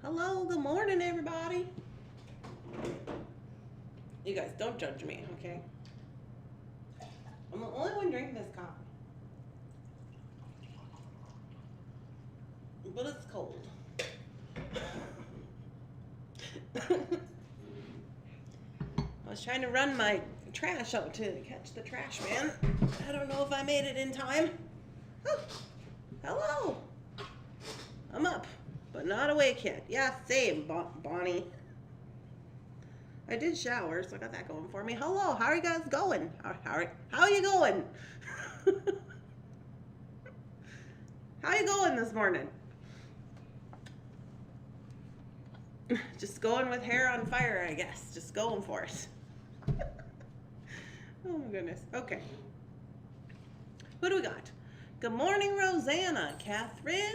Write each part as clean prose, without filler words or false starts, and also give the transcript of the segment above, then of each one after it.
Hello, good morning, everybody. You guys, don't judge me, okay? I'm the only one drinking this coffee. But it's cold. I was trying to run my trash out to catch the trash man. I don't know if I made it in time. Oh, hello. I'm up, but not awake yet. Yeah, same, Bonnie. I did shower, so I got that going for me. Hello, how are you guys going? How are you going? How you going this morning? Just going with hair on fire, I guess. Just going for it. Oh my goodness. Okay. Who do we got? Good morning, Rosanna. Catherine.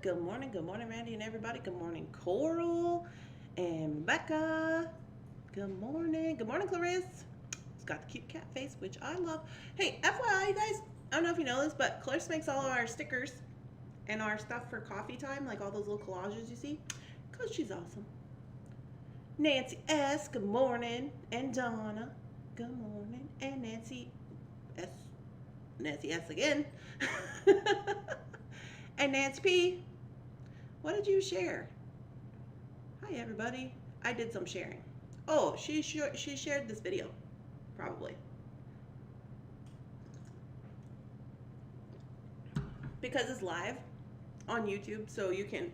Good morning, Randy and everybody. Good morning, Coral and Becca. Good morning, Clarisse. It's got the cute cat face, which I love. Hey, FYI, you guys, I don't know if you know this, but Clarisse makes all of our stickers and our stuff for coffee time, like all those little collages you see, because she's awesome. Nancy S., good morning, and Donna, good morning, and Nancy S again, and Nancy P., what did you share? Hi, everybody. I did some sharing. Oh, she shared this video, probably. Because it's live on YouTube, so you can,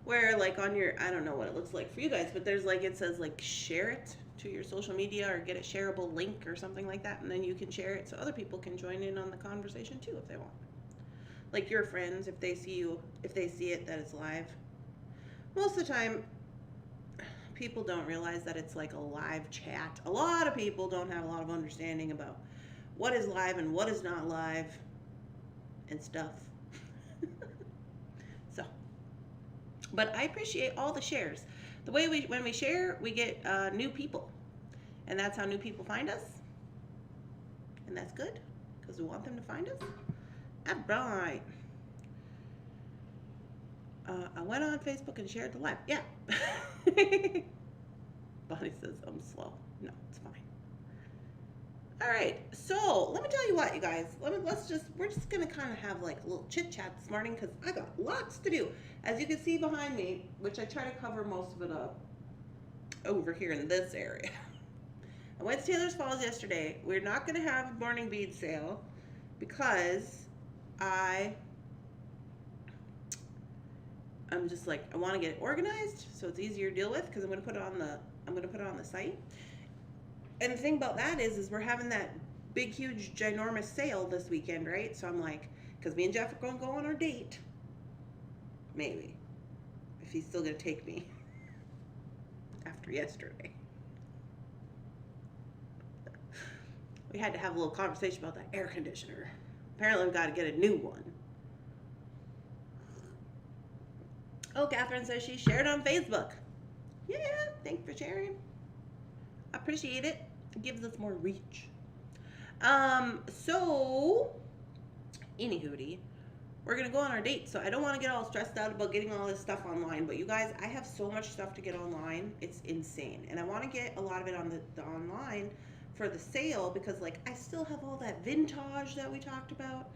where like on your, I don't know what it looks like for you guys, but there's like, it says like share it to your social media or get a shareable link or something like that, and then you can share it so other people can join in on the conversation too if they want. Like your friends, if they see it that it's live. Most of the time, people don't realize that it's like a live chat. A lot of people don't have a lot of understanding about what is live and what is not live and stuff. So, but I appreciate all the shares. The way when we share, we get new people, and that's how new people find us, and that's good because we want them to find us. All right. I went on Facebook and shared the live. Yeah. Bonnie says I'm slow. No, it's fine. All right. So let me tell you what, you guys. We're just gonna kind of have like a little chit chat this morning because I got lots to do. As you can see behind me, which I try to cover most of it up over here in this area. I went to Taylor's Falls yesterday. We're not gonna have a morning bead sale because I'm just like, I want to get it organized so it's easier to deal with because I'm going to put it on the site. And the thing about that is we're having that big, huge, ginormous sale this weekend, right? So I'm like, because me and Jeff are going to go on our date. Maybe. If he's still going to take me after yesterday. We had to have a little conversation about that air conditioner. Apparently we've got to get a new one. Oh, Catherine says she shared on Facebook. Yeah, thanks for sharing. I appreciate it. It gives us more reach. So, anywho, we're going to go on our date. So I don't want to get all stressed out about getting all this stuff online. But you guys, I have so much stuff to get online. It's insane. And I want to get a lot of it on the online for the sale because, like, I still have all that vintage that we talked about,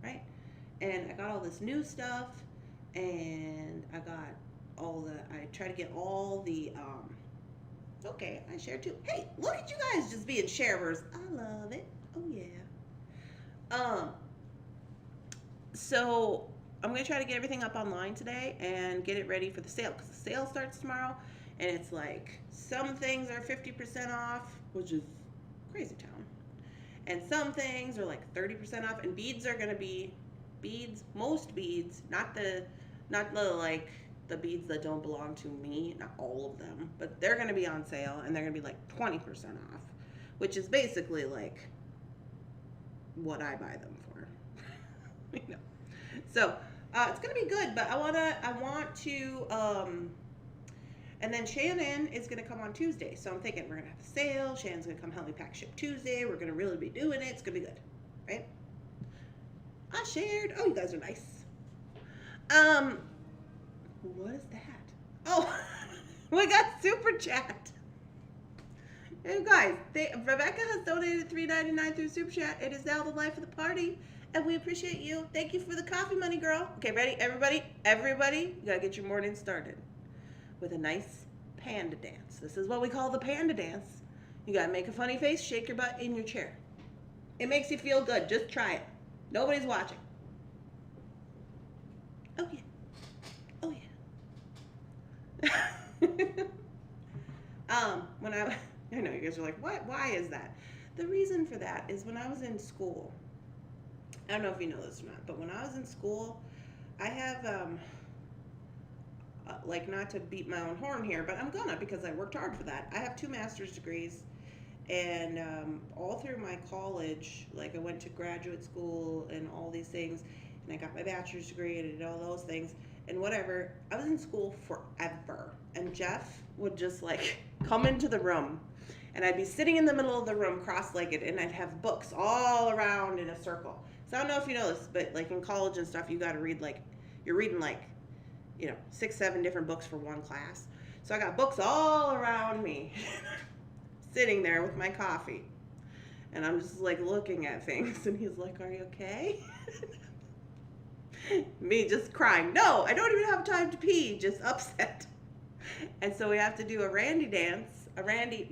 right? And I got all this new stuff. And I try to get all the, okay, I share too. Hey, look at you guys just being sharers. I love it. Oh, yeah. So I'm going to try to get everything up online today and get it ready for the sale because the sale starts tomorrow. And it's like, some things are 50% off, which is crazy town. And some things are like 30% off. And beads are going to be most beads, not the like the beads that don't belong to me, not all of them, but they're going to be on sale and they're going to be like 20% off, which is basically like what I buy them for. You know. So it's going to be good, but I want to and then Shannon is going to come on Tuesday. So I'm thinking we're going to have a sale. Shannon's going to come help me pack ship Tuesday. We're going to really be doing it. It's going to be good, right? I shared. Oh, you guys are nice. What is that? Oh, we got super chat. Hey guys, Rebecca has donated $3.99 through super chat. It is now the life of the party, and we appreciate you. Thank you for the coffee money, girl. Okay, ready, everybody? Everybody, you gotta get your morning started with a nice panda dance. This is what we call the panda dance. You gotta make a funny face, shake your butt in your chair. It makes you feel good. Just try it. Nobody's watching. Oh yeah. Oh yeah. When I know you guys are like, what? Why is that? The reason for that is when I was in school. I don't know if you know this or not, but when I was in school, I have like, not to beat my own horn here, but I'm gonna, because I worked hard for that. I have 2 master's degrees, and all through my college, like, I went to graduate school and all these things, and I got my bachelor's degree and did all those things and whatever. I was in school forever, and Jeff would just like come into the room, and I'd be sitting in the middle of the room cross-legged, and I'd have books all around in a circle. So I don't know if you know this, but like in college and stuff, you got to read, like, you're reading like, 6, 7 different books for one class. So I got books all around me, sitting there with my coffee, and I'm just like looking at things, and he's like, "Are you okay?" Me just crying. No, I don't even have time to pee, just upset. And so we have to do a Randy dance.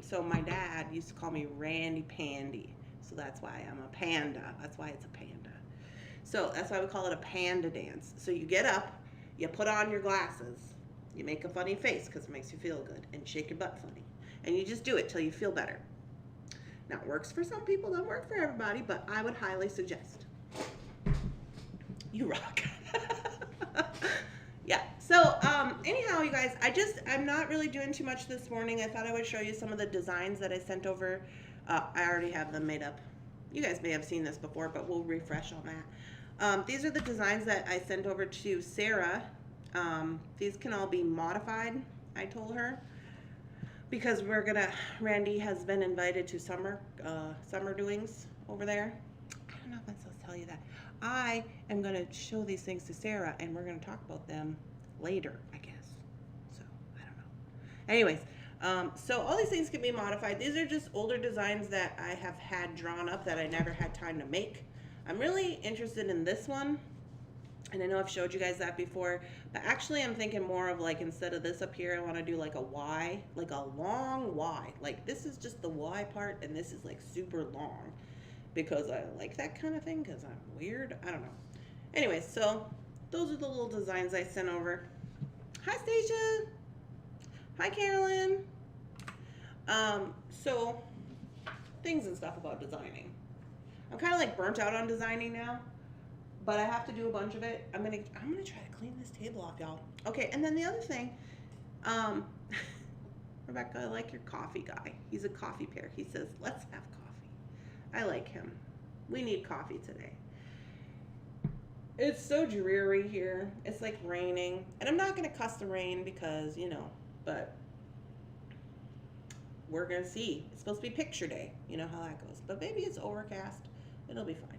So my dad used to call me Randy Pandy. So that's why I'm a panda. That's why it's a panda. So that's why we call it a panda dance. So you get up, you put on your glasses, you make a funny face because it makes you feel good, and shake your butt funny. And you just do it till you feel better. Now, it works for some people, doesn't work for everybody, but I would highly suggest. You rock. Yeah. So, anyhow, you guys, I'm not really doing too much this morning. I thought I would show you some of the designs that I sent over. I already have them made up. You guys may have seen this before, but we'll refresh on that. These are the designs that I sent over to Sarah. These can all be modified, I told her, because Randy has been invited to summer doings over there. I don't know if I'm supposed to tell you that. I am going to show these things to Sarah, and we're going to talk about them later, I guess. So, I don't know. Anyways, so all these things can be modified. These are just older designs that I have had drawn up that I never had time to make. I'm really interested in this one, and I know I've showed you guys that before, but actually I'm thinking more of, like, instead of this up here, I want to do like a Y, like a long Y. Like, this is just the Y part, and this is like super long, because I like that kind of thing, because I'm weird. I don't know. Anyways, so those are the little designs I sent over. Hi, Stacia. Hi, Carolyn. So things and stuff about designing. I'm kind of like burnt out on designing now, but I have to do a bunch of it. I'm gonna try to clean this table off, y'all. Okay, and then the other thing, Rebecca, I like your coffee guy. He's a coffee pair. He says, "Let's have coffee." I like him. We need coffee today. It's so dreary here. It's like raining. And I'm not going to cuss the rain because, but we're going to see. It's supposed to be picture day. You know how that goes. But maybe it's overcast. It'll be fine.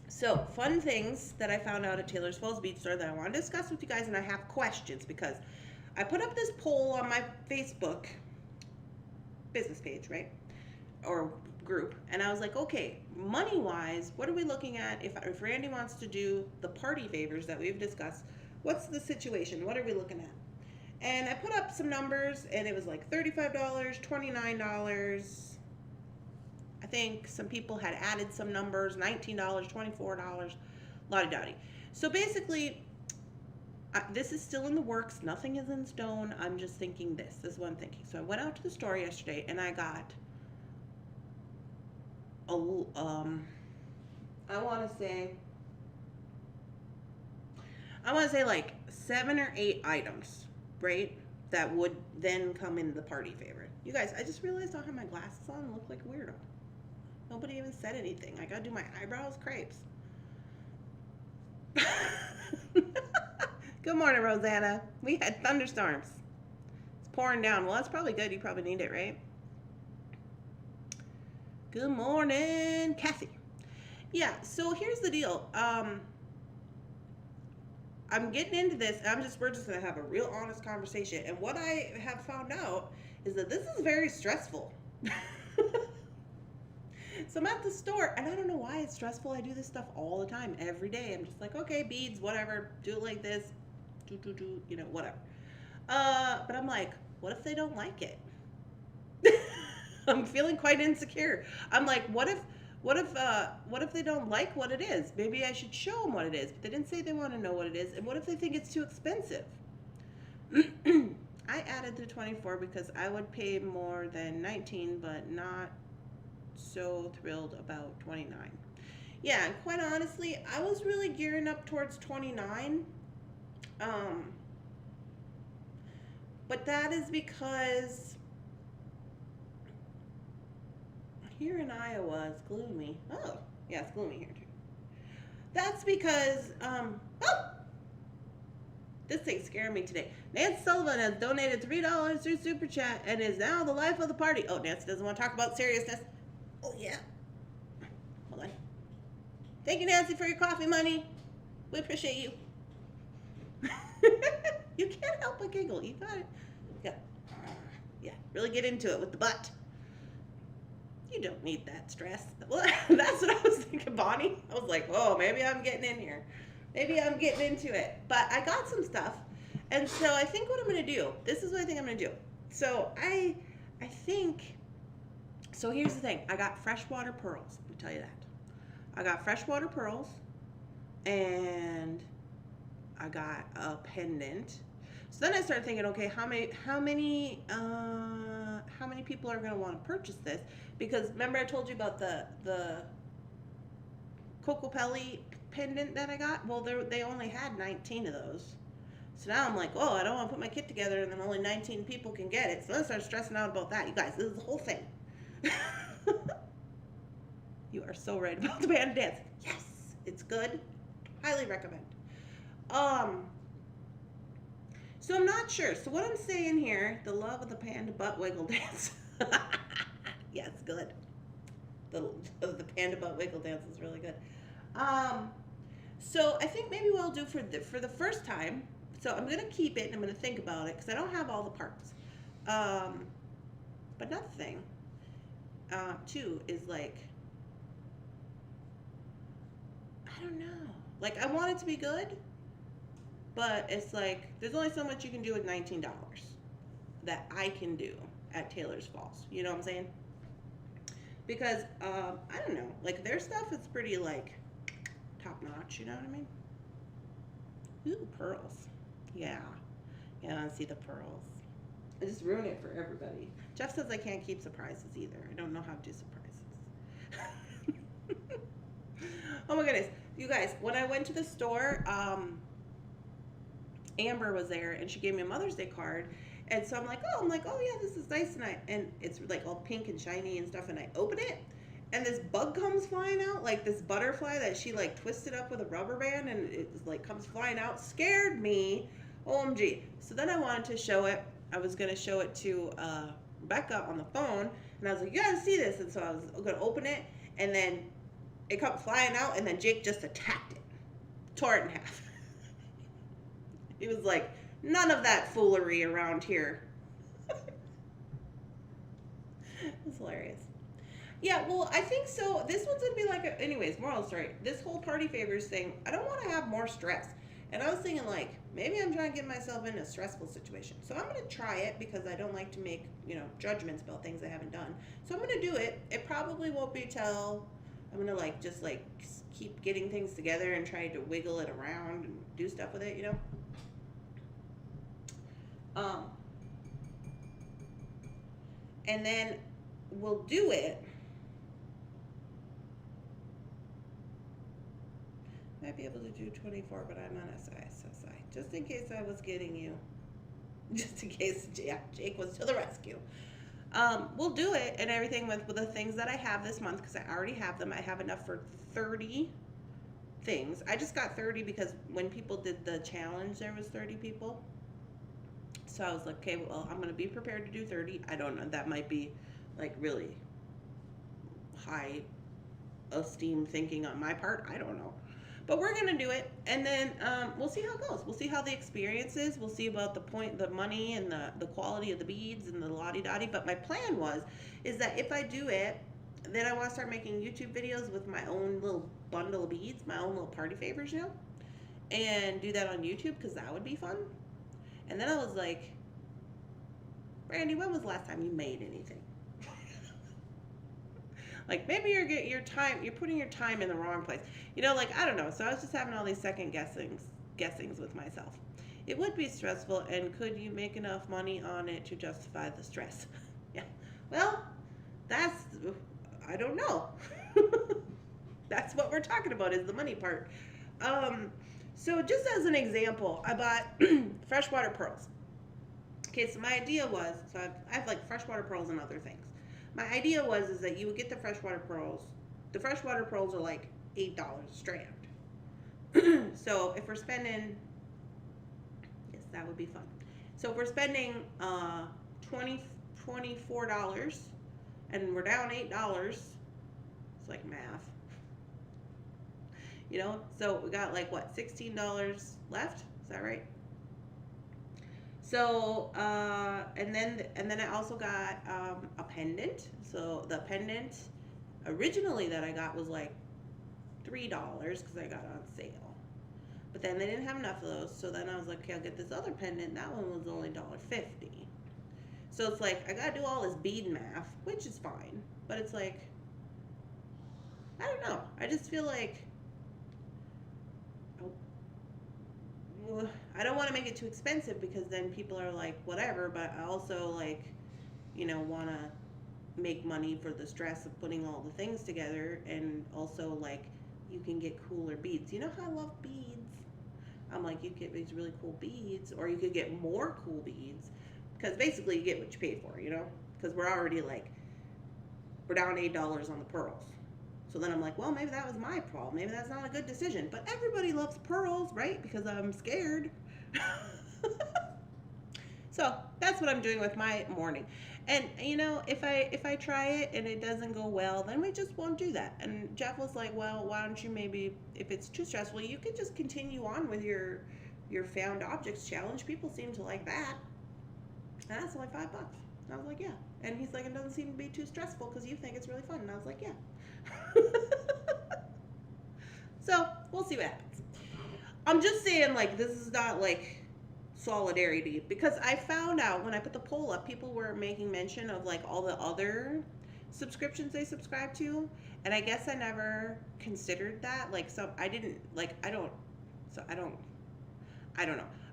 So, fun things that I found out at Taylor's Falls Beach Store that I want to discuss with you guys, and I have questions because I put up this poll on my Facebook business page, right, or group, and I was like, okay, money wise, what are we looking at if Randy wants to do the party favors that we've discussed? What's the situation? What are we looking at? And I put up some numbers, and it was like $35, $29. I think some people had added some numbers, $19, $24, la-di-da-di. So basically, this is still in the works. Nothing is in stone. I'm just thinking this. This is what I'm thinking. So I went out to the store yesterday, and I got I want to say like 7 or 8 items, right? That would then come in the party favorite. You guys, I just realized I don't have my glasses on and look like a weirdo. Nobody even said anything. I gotta do my eyebrows, crepes. Good morning, Rosanna. We had thunderstorms. It's pouring down. Well, that's probably good. You probably need it, right? Good morning, Kathy. Yeah, so here's the deal. I'm getting into this, and we're just gonna have a real honest conversation. And what I have found out is that this is very stressful. So I'm at the store, and I don't know why it's stressful. I do this stuff all the time, every day. I'm just like, okay, beads, whatever, do it like this, do, you know, whatever. But I'm like, what if they don't like it? I'm feeling quite insecure. I'm like, what if they don't like what it is? Maybe I should show them what it is. But they didn't say they want to know what it is. And what if they think it's too expensive? I added the 24 because I would pay more than 19, but not so thrilled about 29. Yeah, and quite honestly, I was really gearing up towards 29. But that is because here in Iowa it's gloomy. Oh, yeah, it's gloomy here too. That's because, this thing's scaring me today. Nancy Sullivan has donated $3 through Super Chat and is now the life of the party. Oh, Nancy doesn't want to talk about seriousness. Oh, yeah. Hold on. Thank you, Nancy, for your coffee money. We appreciate you. You can't help but giggle. You got it. Yeah, really get into it with the butt. You don't need that stress. Well, that's what I was thinking, Bonnie. I was like, whoa, maybe I'm getting in here. Maybe I'm getting into it. But I got some stuff. And so I think what I'm going to do, this is what I think I'm going to do. So I think, so here's the thing. I got freshwater pearls. Let me tell you that. I got freshwater pearls. And I got a pendant. So then I started thinking, okay, how many people are going to want to purchase this? Because remember I told you about the Coco Pelli pendant that I got? Well, they only had 19 of those. So now I'm like, oh, I don't want to put my kit together and then only 19 people can get it. So then I started stressing out about that. You guys, this is the whole thing. You are so right about the Panda Dance. Yes, it's good. Highly recommend. So I'm not sure. So what I'm saying here, the love of the panda butt wiggle dance. Yes, good. The panda butt wiggle dance is really good. So I think maybe what I'll do for the first time, so I'm going to keep it and I'm going to think about it because I don't have all the parts. But another thing, too, is like, I don't know. Like, I want it to be good. But it's like, there's only so much you can do with $19 that I can do at Taylor's Falls. You know what I'm saying? Because, I don't know. Like, their stuff is pretty, like, top-notch. You know what I mean? Ooh, pearls. Yeah. Yeah, I see the pearls. I just ruin it for everybody. Jeff says I can't keep surprises either. I don't know how to do surprises. Oh, my goodness. You guys, when I went to the store, Amber was there and she gave me a Mother's Day card, and so I'm like, oh yeah, this is nice, and it's like all pink and shiny and stuff, and I open it and this bug comes flying out, like this butterfly that she like twisted up with a rubber band, and it like comes flying out. Scared me. OMG. So then I wanted to show it. I was going to show it to Rebecca on the phone, and I was like, you gotta see this. And so I was gonna open it, and then it come flying out, and then Jake just attacked it, tore it in half. He was like, none of that foolery around here. It's hilarious. Yeah, well, I think so. This one's going to be like, anyways, moral of the story. This whole party favors thing, I don't want to have more stress. And I was thinking, like, maybe I'm trying to get myself in a stressful situation. So I'm going to try it because I don't like to make, judgments about things I haven't done. So I'm going to do it. It probably won't be till I'm going to, just keep getting things together and try to wiggle it around and do stuff with it, and then we'll do it. Might be able to do 24, but I'm on SI. Just in case I was getting you. Just in case, yeah, Jake was to the rescue. We'll do it and everything with the things that I have this month, because I already have them. I have enough for 30 things. I just got 30 because when people did the challenge, there was 30 people. So I was like, okay, well, I'm going to be prepared to do 30. I don't know. That might be, really high esteem thinking on my part. I don't know. But we're gonna do it, and then we'll see how it goes. We'll see how the experience is. We'll see about the money, and the quality of the beads, and the lottie-dottie. But my plan is that if I do it, then I want to start making YouTube videos with my own little bundle of beads, my own little party favors, and do that on YouTube, because that would be fun. And then I was like, Brandy, when was the last time you made anything? Like, maybe you're putting your time in the wrong place. Like, I don't know. So I was just having all these second guessings with myself. It would be stressful, and could you make enough money on it to justify the stress? Yeah. Well, I don't know. That's what we're talking about, is the money part. So just as an example, I bought freshwater pearls. Okay, so my idea was, so I have like freshwater pearls and other things. My idea is that you would get the freshwater pearls. The freshwater pearls are like $8 a strand. So if we're spending, yes, that would be fun. So if we're spending $24 and we're down $8, it's like math. So we got like what, $16 left? Is that right? So and then I also got a pendant. So the pendant originally that I got was like $3 because I got it on sale. But then they didn't have enough of those, so then I was like, okay, I'll get this other pendant. That one was only $1.50. So it's like I gotta do all this bead math, which is fine, but it's like, I don't know. I just feel like I don't want to make it too expensive, because then people are like, whatever, but I also like, want to make money for the stress of putting all the things together, and also like, you can get cooler beads. You know how I love beads? I'm like, you get these really cool beads, or you could get more cool beads, because basically you get what you pay for, because we're already like, we're down $8 on the pearls. So then I'm like, well, maybe that was my problem. Maybe that's not a good decision. But everybody loves pearls, right? Because I'm scared. So that's what I'm doing with my morning. And if I try it and it doesn't go well, then we just won't do that. And Jeff was like, well, why don't you maybe, if it's too stressful, you could just continue on with your found objects challenge. People seem to like that. And that's only $5. And I was like, yeah. And he's like, it doesn't seem to be too stressful because you think it's really fun. And I was like, yeah. So we'll see what happens. I'm just saying, like, this is not like solidarity, because I found out when I put the poll up, people were making mention of like all the other subscriptions they subscribe to, and I guess I never considered that. Like, so I didn't like, I don't know.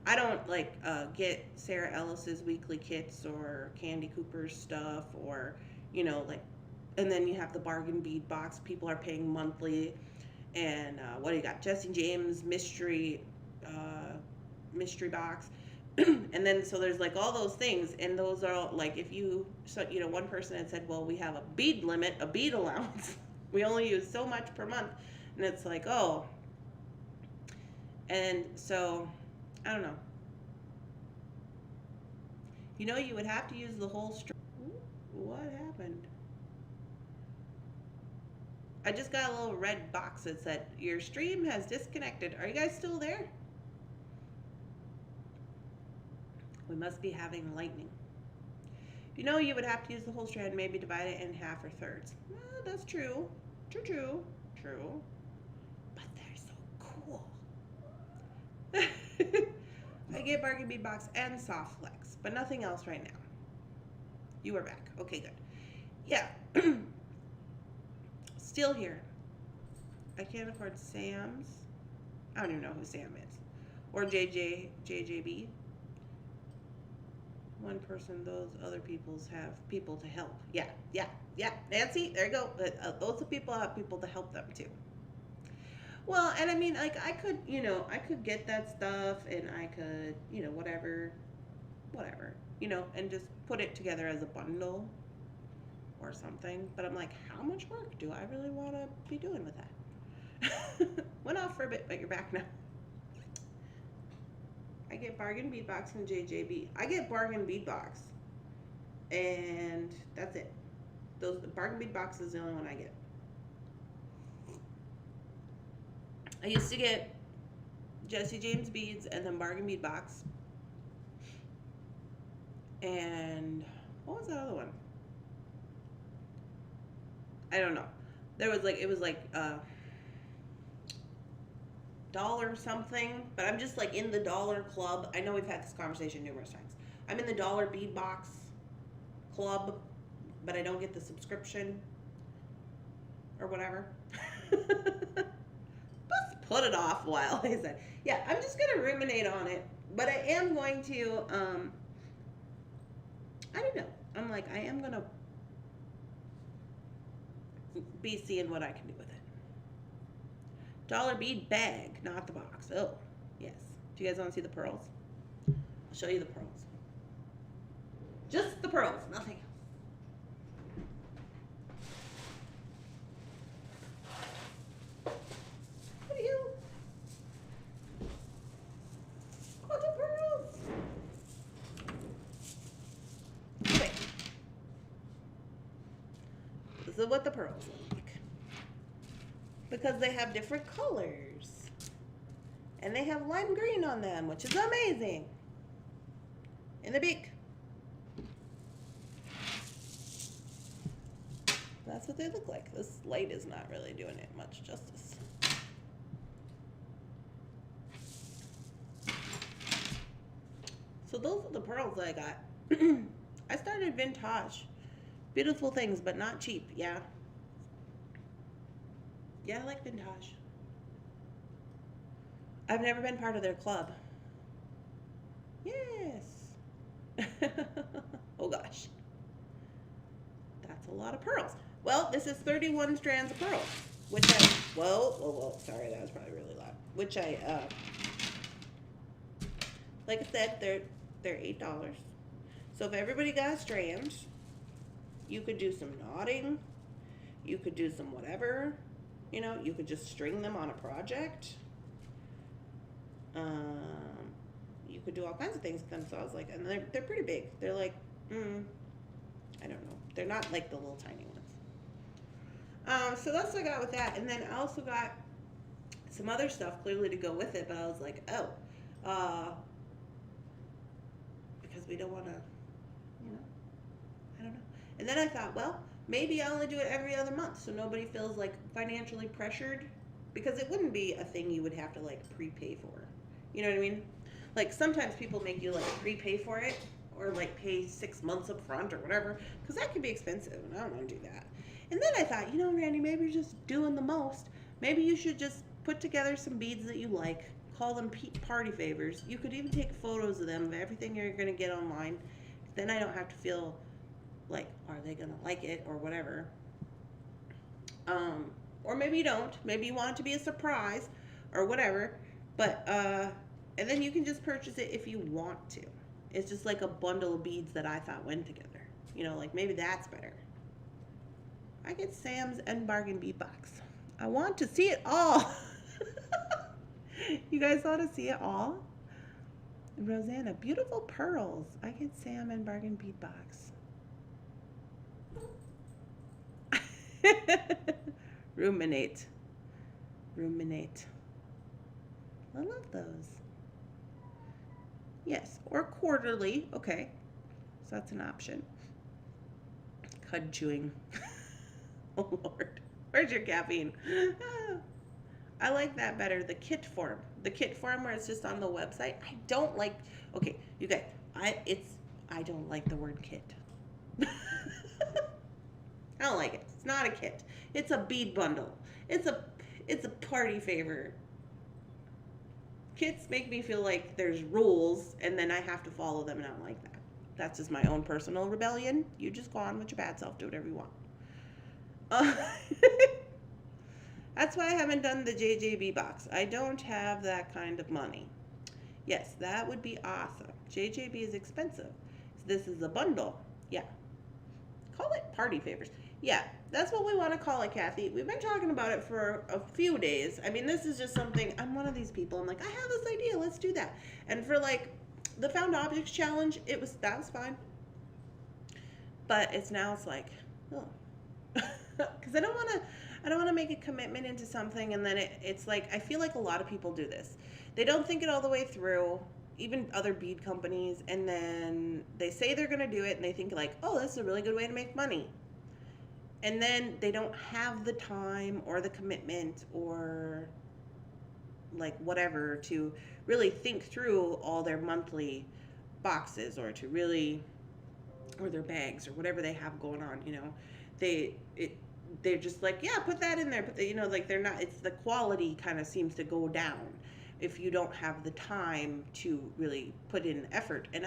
I don't like get Sarah Ellis's weekly kits or Candy Cooper's stuff, or like, and then you have the bargain bead box. People are paying monthly, and what do you got? Jesse James mystery box, and then so there's like all those things, and those are all, like, if you, so one person had said, well, we have a bead limit, a bead allowance. We only use so much per month, and it's like, oh, and so I don't know. You would have to use the whole string. What happened? I just got a little red box that said, your stream has disconnected. Are you guys still there? We must be having lightning. You would have to use the whole strand, maybe divide it in half or thirds. Well, that's true. True. But they're so cool. I get bargain bead box and soft flex, but nothing else right now. You are back. Okay, good. Yeah. Still here. I can't afford Sam's. I don't even know who Sam is. Or JJB. One person, those other people's have people to help. Yeah. Nancy, there you go. Those people have people to help them too. Well, and I mean, like, I could get that stuff, and I could, whatever, and just put it together as a bundle or something. But I'm like, how much work do I really want to be doing with that? Went off for a bit, but you're back now. I get bargain bead box from JJB. I get bargain bead box, and that's it. The bargain bead box is the only one I get. I used to get Jesse James beads and then bargain bead box. And what was that other one? I don't know. There was like, it was like dollar something, but I'm just like in the dollar club. I know we've had this conversation numerous times. I'm in the dollar bead box club, but I don't get the subscription or whatever. Let's put it off a while. I said, yeah, I'm just gonna ruminate on it, but I am going to I don't know. I'm like, I am gonna be seeing what I can do with it. Dollar bead bag, not the box. Oh, yes. Do you guys want to see the pearls? I'll show you the pearls. Just the pearls, nothing else. What are you? Oh, the pearls. Okay. This is what the pearls look like. Because they have different colors. And they have lime green on them, which is amazing. In the beak. That's what they look like. This light is not really doing it much justice. So those are the pearls that I got. I started vintage. Beautiful things, but not cheap. Yeah. Yeah, I like vintage. I've never been part of their club. Yes. Oh gosh. That's a lot of pearls. Well, this is 31 strands of pearls, which I, whoa, sorry, that was probably really loud. Which I, like I said, they're $8. So if everybody got a strand, you could do some knotting, you could do some whatever, you know, you could just string them on a project. You could do all kinds of things with them. So I was like, and they're pretty big. They're like, I don't know. They're not like the little tiny ones. So that's what I got with that. And then I also got some other stuff clearly to go with it, but I was like, because we don't want to, you know, I don't know. And then I thought, well, maybe I only do it every other month so nobody feels like financially pressured, because it wouldn't be a thing you would have to like prepay for. You know what I mean? Like sometimes people make you like prepay for it or like pay 6 months up front or whatever, because that can be expensive and I don't want to do that. And then I thought, you know, Randy, maybe you're just doing the most. Maybe you should just put together some beads that you like, call them party favors. You could even take photos of them, of everything you're going to get online. Then I don't have to feel like, are they going to like it or whatever. Or maybe you don't. Maybe you want it to be a surprise or whatever. But, and then you can just purchase it if you want to. It's just like a bundle of beads that I thought went together. You know, like maybe that's better. I get Sam's and bargain bead box. I want to see it all. You guys want to see it all? Rosanna, beautiful pearls. I get Sam and bargain bead box. Ruminate. Ruminate. I love those. Yes, or quarterly. Okay, so that's an option. Cud chewing. Oh Lord, where's your caffeine? I like that better, the kit form. The kit form where it's just on the website. I don't like, okay, you guys, I don't like the word kit. I don't like it. It's not a kit. It's a bead bundle. It's a party favor. Kits make me feel like there's rules and then I have to follow them, and I don't like that. That's just my own personal rebellion. You just go on with your bad self, do whatever you want. That's why I haven't done the JJB box. I don't have that kind of money. Yes, that would be awesome. JJB is expensive. This is a bundle. Yeah. Call it party favors. Yeah, that's what we want to call it, Kathy. We've been talking about it for a few days. I mean, this is just something, I'm one of these people. I'm like, I have this idea, let's do that. And for like the found objects challenge, that was fine. But it's like, oh. Because I don't want to, I don't want to make a commitment into something and then it's like, I feel like a lot of people do this. They don't think it all the way through, even other bead companies, and then they say they're going to do it and they think like, oh, this is a really good way to make money. And then they don't have the time or the commitment or like whatever to really think through all their monthly boxes or to really, or their bags or whatever they have going on, you know. They're just like, yeah, put that in there, but they, you know, like they're not, it's the quality kind of seems to go down if you don't have the time to really put in effort. And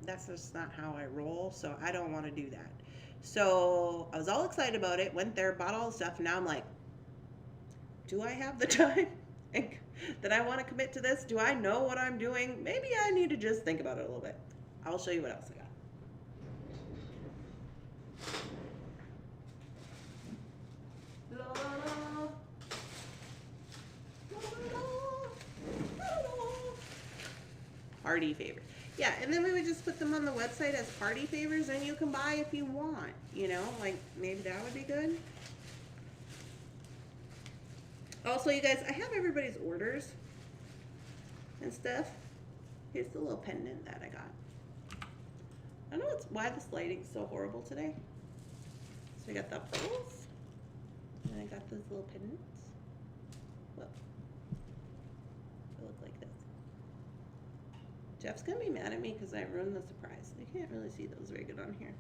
that's just not how I roll, so I don't want to do that. So I was all excited about it, went there, bought all the stuff, and now I'm like, do I have the time that I want to commit to this? Do I know what I'm doing? Maybe I need to just think about it a little bit. I'll show you what else I got. Party favors. Yeah, and then we would just put them on the website as party favors, and you can buy if you want, you know, like maybe that would be good. Also, you guys, I have everybody's orders and stuff. Here's the little pendant that I got. I don't know why this lighting's so horrible today. So I got the pearls, and I got those little pendants. Well, they look like this. Jeff's gonna be mad at me because I ruined the surprise. You can't really see those very good on here.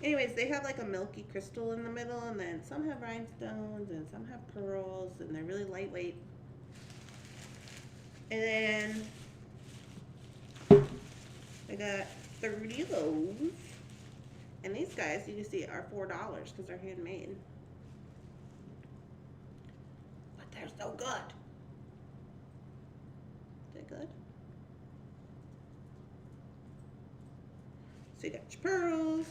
Anyways, they have like a milky crystal in the middle, and then some have rhinestones, and some have pearls, and they're really lightweight. And then I got 30 of those. And these guys, you can see, are $4 because they're handmade. But they're so good. Is that good? So you got your pearls.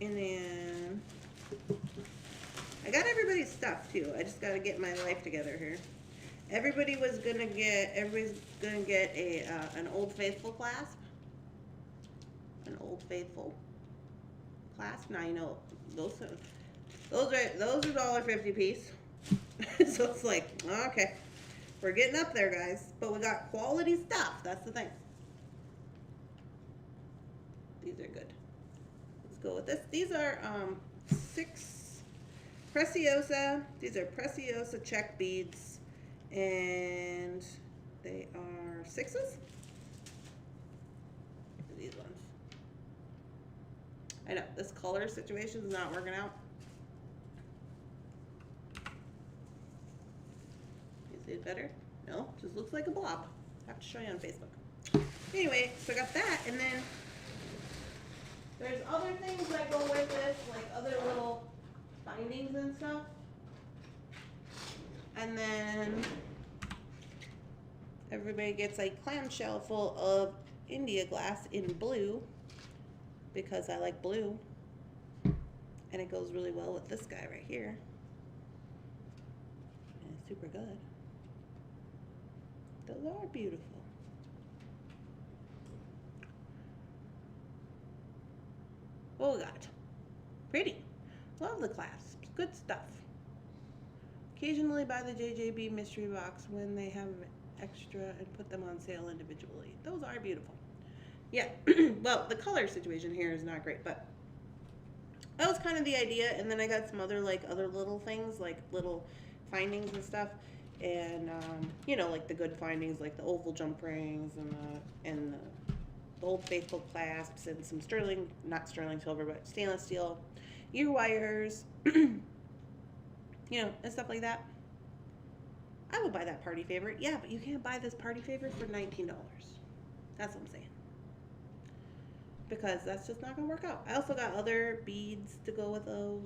And then I got everybody's stuff too. I just got to get my life together here. Everybody's gonna get a an Old Faithful clasp. An Old Faithful clasp. Now you know those are $1.50 piece. So it's like, okay, we're getting up there, guys. But we got quality stuff. That's the thing. These are good. Let's go with this. These are 6 Preciosa. These are Preciosa Czech beads, and they are 6s. These ones. I know this color situation is not working out. You see it better? No, just looks like a blob. I have to show you on Facebook. Anyway, so I got that, and then there's other things that go with this, like other little bindings and stuff. And then everybody gets a clamshell full of India glass in blue, because I like blue. And it goes really well with this guy right here. And it's super good. Those are beautiful. What we got? Pretty. Love the clasps. Good stuff. Occasionally buy the JJB mystery box when they have extra and put them on sale individually. Those are beautiful. Yeah. Well, the color situation here is not great, but that was kind of the idea. And then I got some other little things, like little findings and stuff. And you know, like the good findings, like the oval jump rings and the Old Faithful clasps and some not sterling silver, but stainless steel ear wires, you know, and stuff like that. I would buy that party favorite. Yeah, but you can't buy this party favorite for $19. That's what I'm saying. Because that's just not going to work out. I also got other beads to go with those.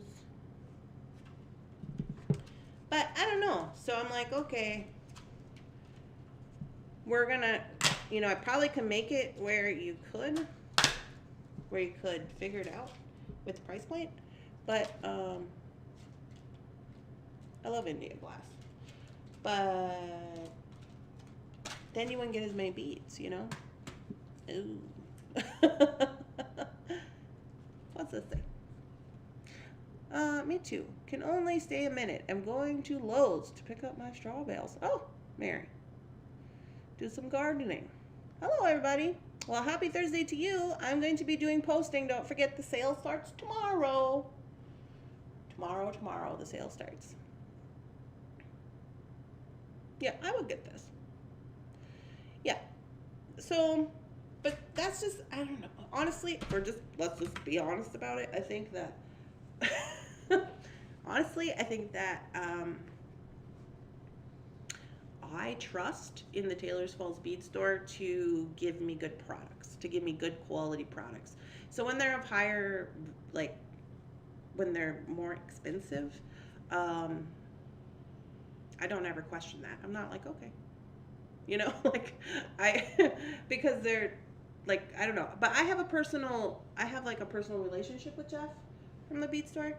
But I don't know. So I'm like, okay, we're going to, you know, I probably can make it where you could figure it out with the price point. But I love India glass. But then you wouldn't get as many beads, you know? Ooh. What's this thing? Me too. Can only stay a minute. I'm going to Lowe's to pick up my straw bales. Oh, Mary. Do some gardening. Hello, everybody. Well, happy Thursday to you. I'm going to be doing posting. Don't forget the sale starts tomorrow. Tomorrow the sale starts. Yeah, I would get this. Yeah. So, but that's just, I don't know. Honestly, let's just be honest about it. I think that, honestly, I think that I trust in the Taylor's Falls Bead Store to give me good products, to give me good quality products. So when they're of higher, like, when they're more expensive, I don't ever question that. I'm not like, okay. You know, like, because they're, like, I don't know. But I have a personal relationship with Jeff from the bead store.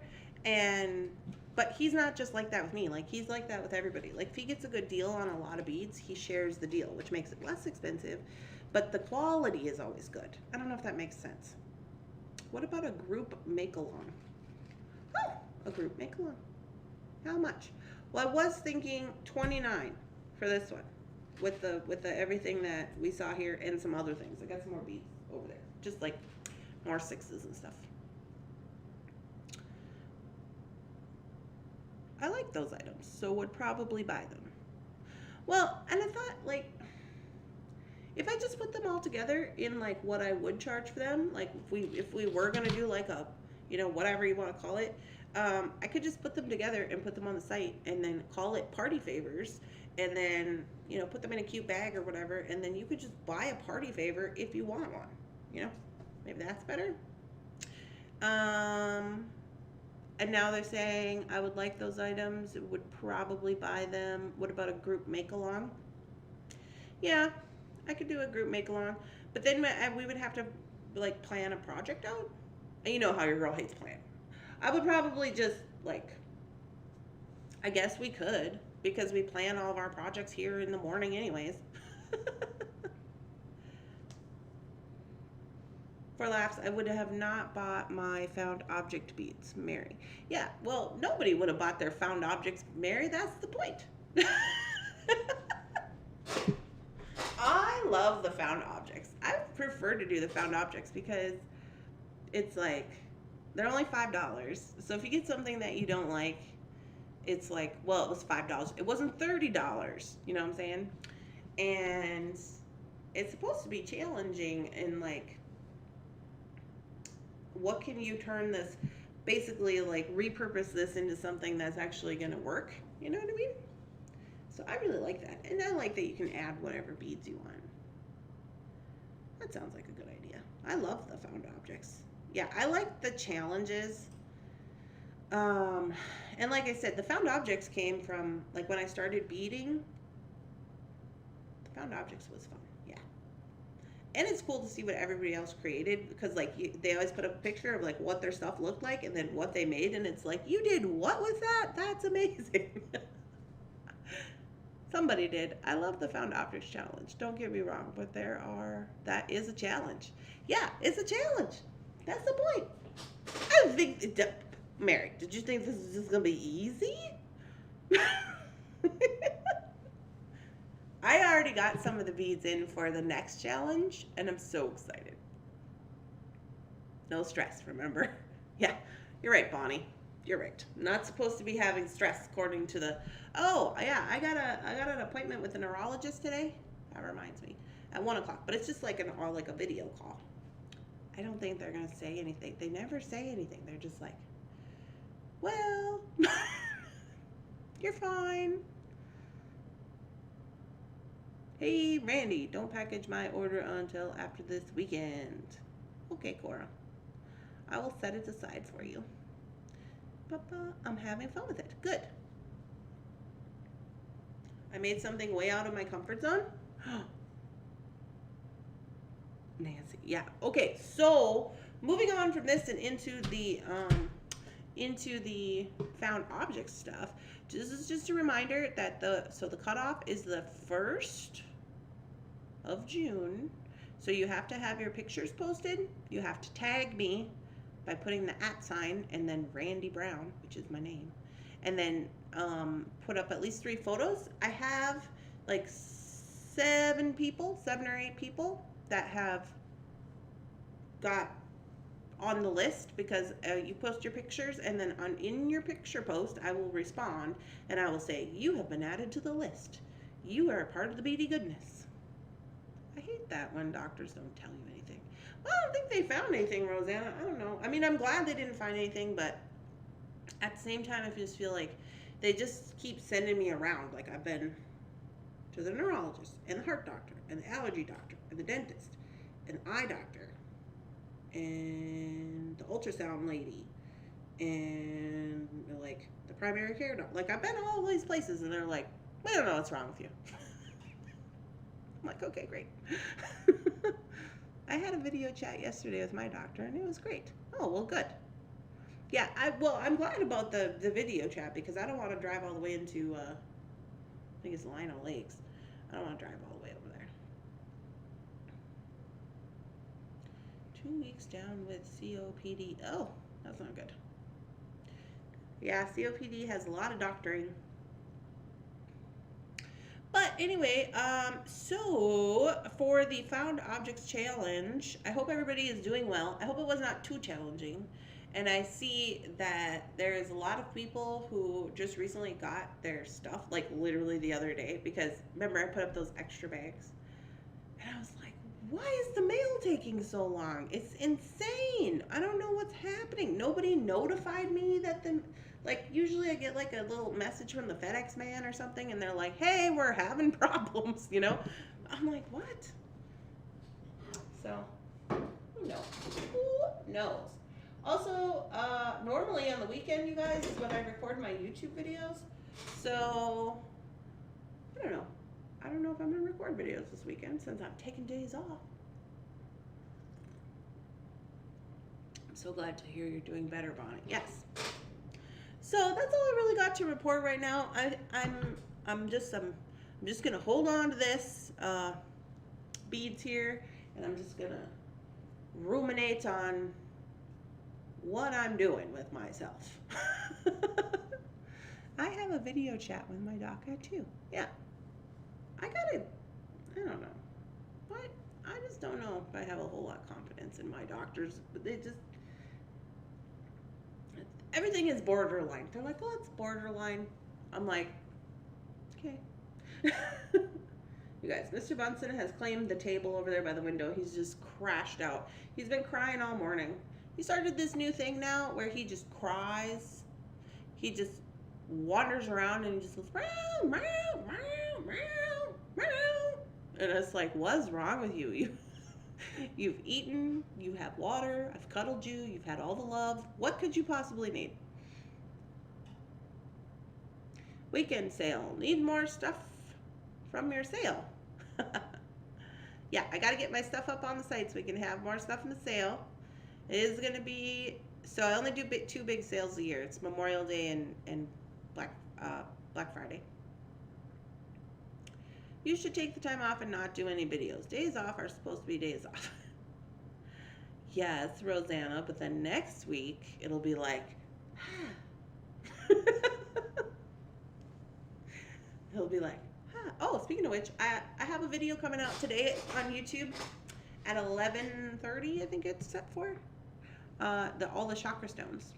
But he's not just like that with me. Like, he's like that with everybody. Like, if he gets a good deal on a lot of beads, he shares the deal, which makes it less expensive. But the quality is always good. I don't know if that makes sense. What about a group make-along? Oh, a group make-along. How much? Well, I was thinking $29 for this one, with the everything that we saw here and some other things. I got some more beads over there, just like more sixes and stuff. I like those items, so would probably buy them. Well, and I thought, like, if I just put them all together in, like, what I would charge for them, like, if we were gonna do, like, a, you know, whatever you want to call it, I could just put them together and put them on the site and then call it party favors, and then, you know, put them in a cute bag or whatever, and then you could just buy a party favor if you want one, you know? Maybe that's better. And now they're saying I would like those items, would probably buy them. What about a group make-along? Yeah, I could do a group make-along, but then we would have to, like, plan a project out. And you know how your girl hates planning. I would probably just, like, I guess we could, because we plan all of our projects here in the morning anyways. For laughs, I would have not bought my found object beads, Mary. Yeah, well, nobody would have bought their found objects, Mary. That's the point. I love the found objects. I prefer to do the found objects because it's like, they're only $5. So if you get something that you don't like, it's like, well, it was $5. It wasn't $30. You know what I'm saying? And it's supposed to be challenging and, like, what can you turn this, basically, like, repurpose this into something that's actually going to work? You know what I mean? So I really like that. And I like that you can add whatever beads you want. That sounds like a good idea. I love the found objects. Yeah, I like the challenges. And like I said, the found objects came from, like, when I started beading, the found objects was fun. Yeah. And it's cool to see what everybody else created, because, like, they always put up a picture of, like, what their stuff looked like and then what they made, and it's like, you did what with that? That's amazing. Somebody did. I love the found objects challenge. Don't get me wrong, but that is a challenge. Yeah, it's a challenge. That's the point. I think, Mary, did you think this is just gonna be easy? I already got some of the beads in for the next challenge, and I'm so excited. No stress, remember? Yeah, you're right, Bonnie. You're right. Not supposed to be having stress, according to the. Oh, yeah, I got an appointment with a neurologist today. That reminds me, at 1 o'clock. But it's just like a video call. I don't think they're gonna say anything. They never say anything. They're just like, well, you're fine. Hey, Randy, don't package my order until after this weekend. Okay, Cora. I will set it aside for you. Papa, I'm having fun with it. Good. I made something way out of my comfort zone. Nancy, yeah. Okay, so moving on from this and into the found object stuff. This is just a reminder that the cutoff is the 1st of June. So you have to have your pictures posted. You have to tag me by putting the @ sign and then Randy Brown, which is my name, and then put up at least 3 photos. I have like 7 or 8 people that have got on the list, because you post your pictures, and then in your picture post I will respond and I will say, you have been added to the list. You are a part of the beady goodness. I hate that when doctors don't tell you anything. Well, I don't think they found anything, Rosanna. I don't know. I mean, I'm glad they didn't find anything, but at the same time, I just feel like they just keep sending me around. Like, I've been to the neurologist and the heart doctor and the allergy doctor and the dentist and the eye doctor and the ultrasound lady and like the primary care doctor. Like, I've been all these places, and they're like, we don't know what's wrong with you. I'm like, okay, great. I had a video chat yesterday with my doctor, and it was great. Oh, well, good. Yeah, I'm glad about the video chat, because I don't want to drive all the way into, I think it's Lino Lakes. I don't want to drive all the way over there. 2 weeks down with COPD. Oh, that's not good. Yeah, COPD has a lot of doctoring. But anyway, so for the Found Objects Challenge, I hope everybody is doing well. I hope it was not too challenging. And I see that there's a lot of people who just recently got their stuff, like literally the other day, because remember I put up those extra bags. And I was like, why is the mail taking so long? It's insane. I don't know what's happening. Nobody notified me that like, usually I get like a little message from the FedEx man or something, and they're like, hey, we're having problems, you know? I'm like, what? So, who knows? Who knows? Also, normally on the weekend, you guys, is when I record my YouTube videos. So, I don't know. I don't know if I'm going to record videos this weekend, since I'm taking days off. I'm so glad to hear you're doing better, Bonnie. Yes. So that's all I really got to report right now. I'm just gonna hold on to this beads here, and I'm just gonna ruminate on what I'm doing with myself. I have a video chat with my doctor too. Yeah, I don't know. I just don't know if I have a whole lot of confidence in my doctors, but everything is borderline. They're like, oh, it's borderline. I'm like, okay. You guys, Mr. Bunsen has claimed the table over there by the window. He's just crashed out. He's been crying all morning. He started this new thing now where he just cries. He just wanders around and he just goes, meow, meow, meow, meow, meow. And it's like, what's wrong with you? You've eaten, you have water, I've cuddled you, you've had all the love. What could you possibly need? Weekend sale. Need more stuff from your sale. Yeah, I got to get my stuff up on the site so we can have more stuff in the sale. It is going to be, so I only do 2 big sales a year. It's Memorial Day and Black Friday. You should take the time off and not do any videos. Days off are supposed to be days off. Yes, Rosanna, but then next week it'll be like, he'll be like, oh, speaking of which, I have a video coming out today on YouTube at 11:30, I think it's set for. All the chakra stones.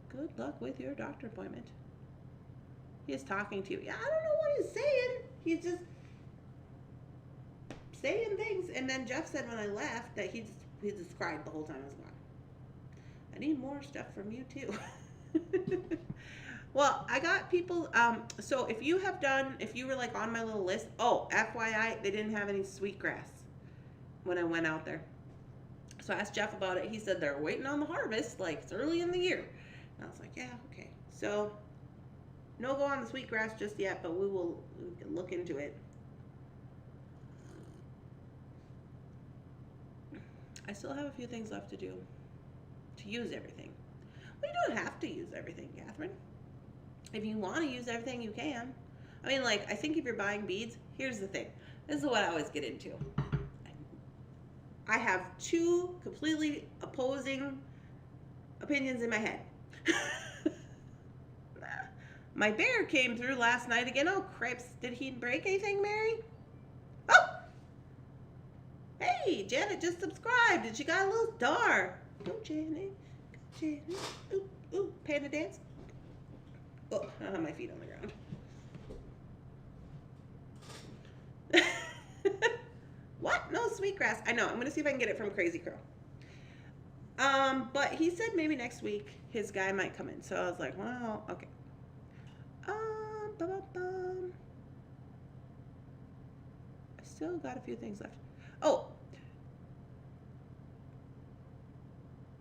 Good luck with your doctor appointment. He is talking to you. Yeah, I don't know what he's saying. He's just saying things. And then Jeff said when I left that he just cried the whole time I was gone. I need more stuff from you too. Well, I got people, so if you were like on my little list, oh, FYI, they didn't have any sweetgrass when I went out there. So I asked Jeff about it. He said they're waiting on the harvest, like it's early in the year. And I was like, yeah, okay. So no go on the sweetgrass just yet, but we can look into it. I still have a few things left to do to use everything. Well, you don't have to use everything, Catherine. If you want to use everything, you can. I mean, like, I think if you're buying beads, here's the thing. This is what I always get into. I have two completely opposing opinions in my head. My bear came through last night again. Oh, cripes. Did he break anything, Mary? Oh! Hey, Janet just subscribed and she got a little star. Go, Janet. Go, Janet. Ooh, ooh, Panda Dance. Oh, I don't have my feet on the ground. What? No sweetgrass. I know. I'm going to see if I can get it from Crazy Crow. But he said maybe next week his guy might come in. So I was like, well, okay. I still got a few things left. Oh,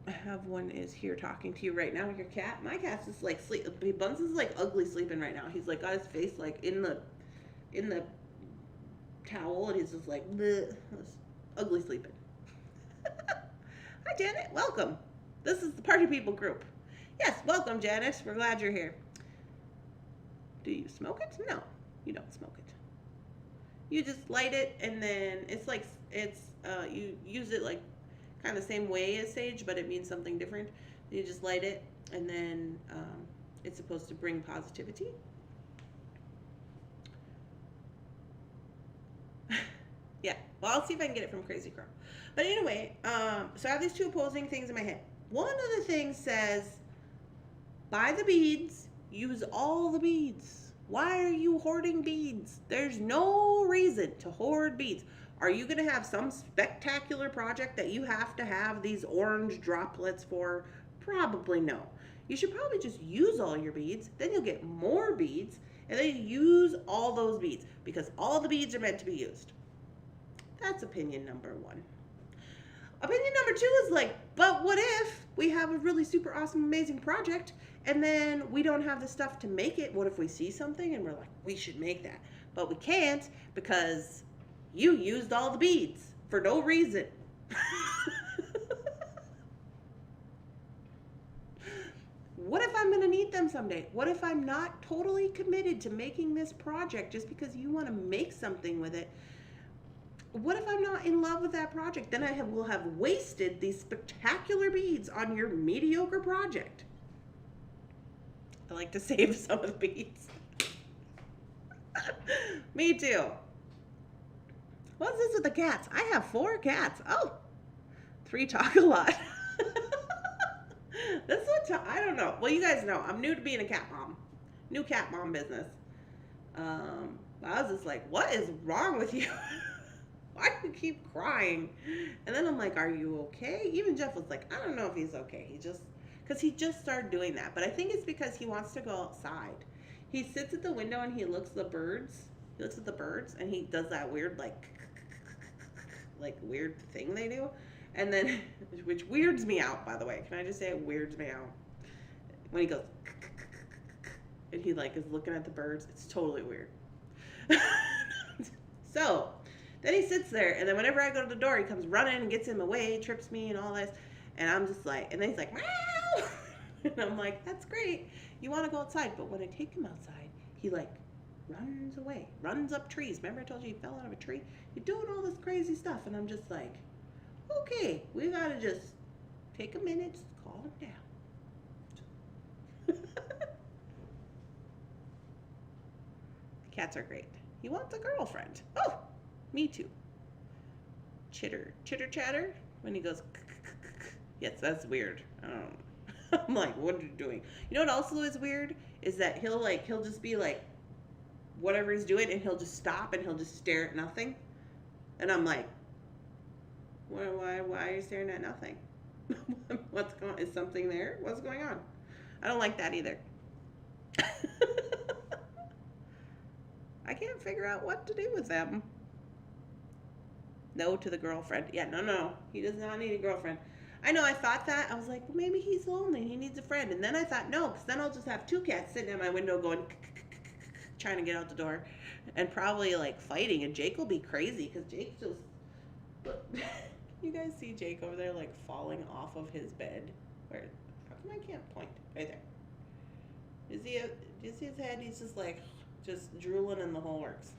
I have one is here talking to you right now. Your cat. My cat's just like sleep. Buns is like ugly sleeping right now. He's like got his face like in the towel, and he's just like bleh, ugly sleeping. Hi, Janet. Welcome. This is the Party People group. Yes, welcome, Janet. We're glad you're here. Do you smoke it? No, you don't smoke it. You just light it, and then it's like you use it like kind of the same way as sage, but it means something different. You just light it, and then it's supposed to bring positivity. Yeah, well, I'll see if I can get it from Crazy Crow. But anyway, so I have these two opposing things in my head. One of the things says, buy the beads, use all the beads. Why are you hoarding beads? There's no reason to hoard beads. Are you going to have some spectacular project that you have to have these orange droplets for? Probably no. You should probably just use all your beads, then you'll get more beads, and then you use all those beads, because all the beads are meant to be used. That's opinion number one. Opinion number two is like, but what if we have a really super awesome, amazing project, and then we don't have the stuff to make it? What if we see something and we're like, we should make that, but we can't because you used all the beads for no reason. What if I'm going to need them someday? What if I'm not totally committed to making this project just because you want to make something with it? What if I'm not in love with that project? Then I will have wasted these spectacular beads on your mediocre project. I like to save some of the beads. Me too. What's this with the cats? I have 4 cats. Oh, 3 talk a lot. This one, I don't know. Well, you guys know, I'm new to being a cat mom. New cat mom business. I was just like, what is wrong with you? Why do you keep crying? And then I'm like, are you okay? Even Jeff was like, I don't know if he's okay. Because he just started doing that. But I think it's because he wants to go outside. He sits at the window and he looks at the birds. He looks at the birds and he does that weird, like weird thing they do. And then, which weirds me out, by the way. Can I just say it weirds me out? When he goes, and he like is looking at the birds. It's totally weird. So, then he sits there, and then whenever I go to the door, he comes running and gets in my way, trips me and all this. And I'm just like, and then he's like, meow! And I'm like, that's great. You want to go outside. But when I take him outside, he like runs away, runs up trees. Remember I told you he fell out of a tree? He's doing all this crazy stuff. And I'm just like, okay, we got to just take a minute, just calm down. Cats are great. He wants a girlfriend. Oh, me too. Chitter chatter. When he goes, yes, that's weird. I'm like, what are you doing? You know what also is weird? Is that he'll just be like, whatever he's doing, and he'll just stop and he'll just stare at nothing. And I'm like, why are you staring at nothing? Is something there? What's going on? I don't like that either. I can't figure out what to do with them. No to the girlfriend. Yeah, no. He does not need a girlfriend. I know, I thought that. I was like, well, maybe he's lonely. He needs a friend. And then I thought, no, because then I'll just have 2 cats sitting at my window going, trying to get out the door. And probably, like, fighting. And Jake will be crazy because Jake's just... You guys see Jake over there, like, falling off of his bed? Where? How come I can't point? Right there. Do you see his head? He's just, like... just drooling in the whole works.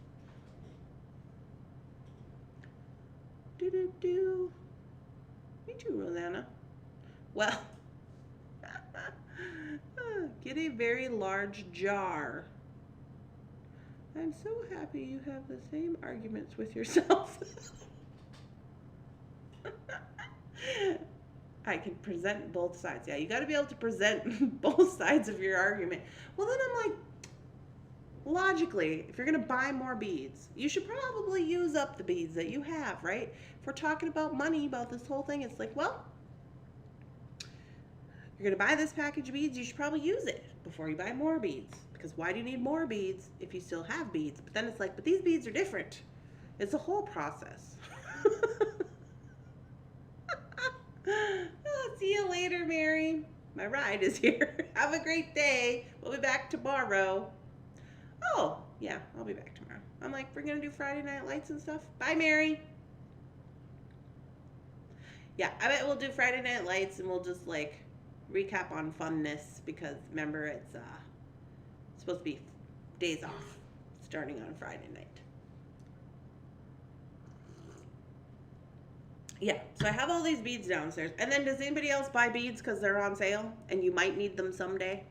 Do. too, Rosanna. Well, get a very large jar. I'm so happy you have the same arguments with yourself. I can present both sides. Yeah, you got to be able to present both sides of your argument. Well, then I'm like, logically, if you're going to buy more beads, you should probably use up the beads that you have, right? If we're talking about money, about this whole thing, it's like, well, you're going to buy this package of beads, you should probably use it before you buy more beads. Because why do you need more beads if you still have beads? But then it's like, but these beads are different. It's a whole process. Oh, see you later, Mary. My ride is here. Have a great day. We'll be back tomorrow. Oh, yeah, I'll be back tomorrow. I'm like, we're going to do Friday Night Lights and stuff. Bye, Mary. Yeah, I bet we'll do Friday Night Lights and we'll just like recap on funness because remember it's supposed to be days off starting on Friday night. Yeah, so I have all these beads downstairs. And then does anybody else buy beads because they're on sale and you might need them someday?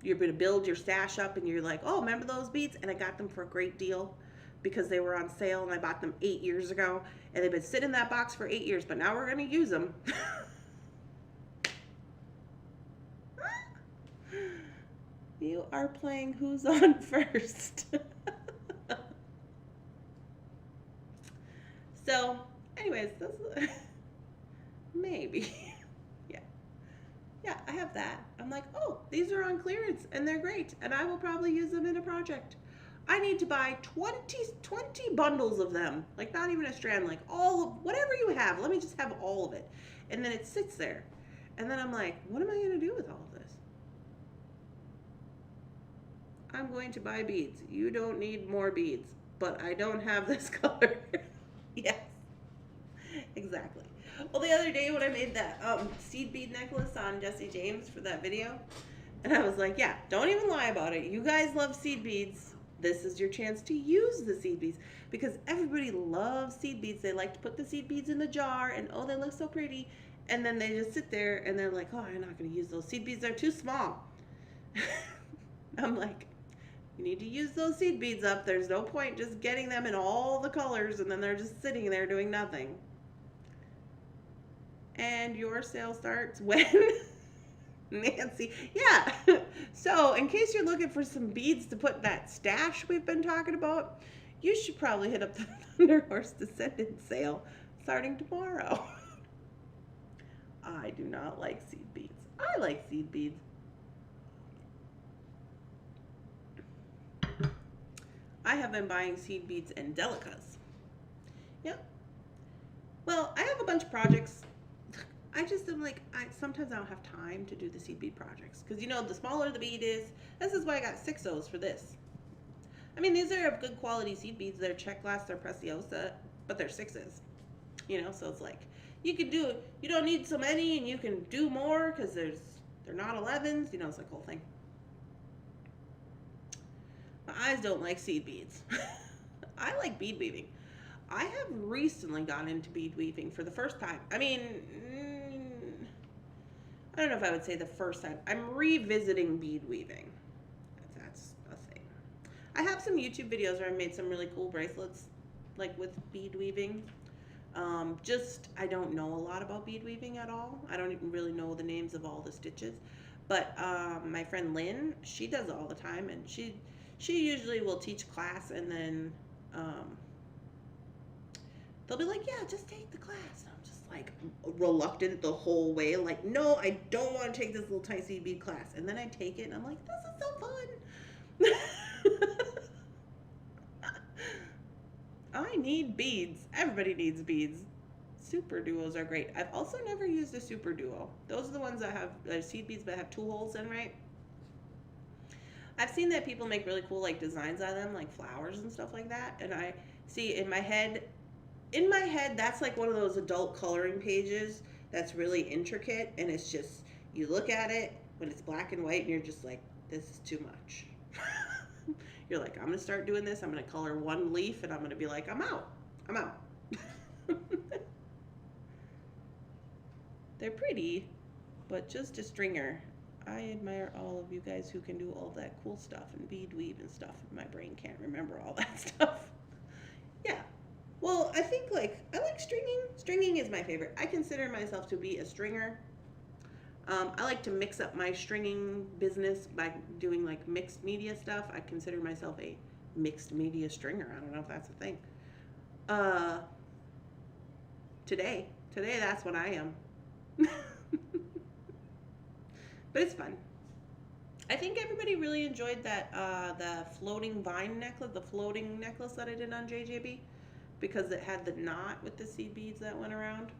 You're going to build your stash up and you're like, oh, remember those beads? And I got them for a great deal because they were on sale and I bought them 8 years ago. And they've been sitting in that box for 8 years, but now we're going to use them. You are playing Who's On First. So, anyways, this maybe. Yeah, I have that. I'm like, oh, these are on clearance and they're great. And I will probably use them in a project. I need to buy 20 bundles of them. Like not even a strand, like all of whatever you have. Let me just have all of it. And then it sits there. And then I'm like, what am I going to do with all of this? I'm going to buy beads. You don't need more beads. But I don't have this color. Yes. Exactly. Well, the other day when I made that seed bead necklace on Jesse James for that video, and I was like, yeah, don't even lie about it. You guys love seed beads. This is your chance to use the seed beads because everybody loves seed beads. They like to put the seed beads in the jar and, oh, they look so pretty. And then they just sit there and they're like, oh, I'm not going to use those seed beads. They're too small. I'm like, you need to use those seed beads up. There's no point just getting them in all the colors and then they're just sitting there doing nothing. And your sale starts when? Nancy. Yeah. So in case you're looking for some beads to put in that stash we've been talking about, you should probably hit up the Thunderhorse Descendant sale starting tomorrow. I do not like seed beads. I like seed beads. I have been buying seed beads and delicas. Yep. Well, I have a bunch of projects. I just am like, sometimes I don't have time to do the seed bead projects. Because, you know, the smaller the bead is, this is why I got 6 O's for this. I mean, these are of good quality seed beads. They're Czech glass, they're Preciosa, but they're 6s. You know, so it's like, you can do, you don't need so many and you can do more because they're not 11s. You know, it's like a whole thing. My eyes don't like seed beads. I like bead weaving. I have recently gotten into bead weaving for the first time. I mean, I don't know if I would say the first time. I'm revisiting bead weaving. That's a thing. I have some YouTube videos where I made some really cool bracelets, like with bead weaving. I don't know a lot about bead weaving at all. I don't even really know the names of all the stitches. But my friend Lynn, she does it all the time, and she usually will teach class, and then they'll be like, yeah, just take the class. And I'm just like reluctant the whole way. Like, no, I don't want to take this little tiny seed bead class. And then I take it and I'm like, this is so fun. I need beads. Everybody needs beads. Super duos are great. I've also never used a super duo. Those are the ones that have seed beads but have 2 holes in, right? I've seen that people make really cool like designs on them, like flowers and stuff like that. And I see in my head, that's like one of those adult coloring pages that's really intricate. And it's just, you look at it when it's black and white and you're just like, this is too much. You're like, I'm going to start doing this. I'm going to color one leaf and I'm going to be like, I'm out. They're pretty, but just a stringer. I admire all of you guys who can do all that cool stuff and bead weave and stuff. My brain can't remember all that stuff. Yeah. Well, I think I like stringing. Stringing is my favorite. I consider myself to be a stringer. I like to mix up my stringing business by doing like mixed media stuff. I consider myself a mixed media stringer. I don't know if that's a thing. Today that's what I am. But it's fun. I think everybody really enjoyed that the floating vine necklace, the floating necklace that I did on JJB, because it had the knot with the seed beads that went around.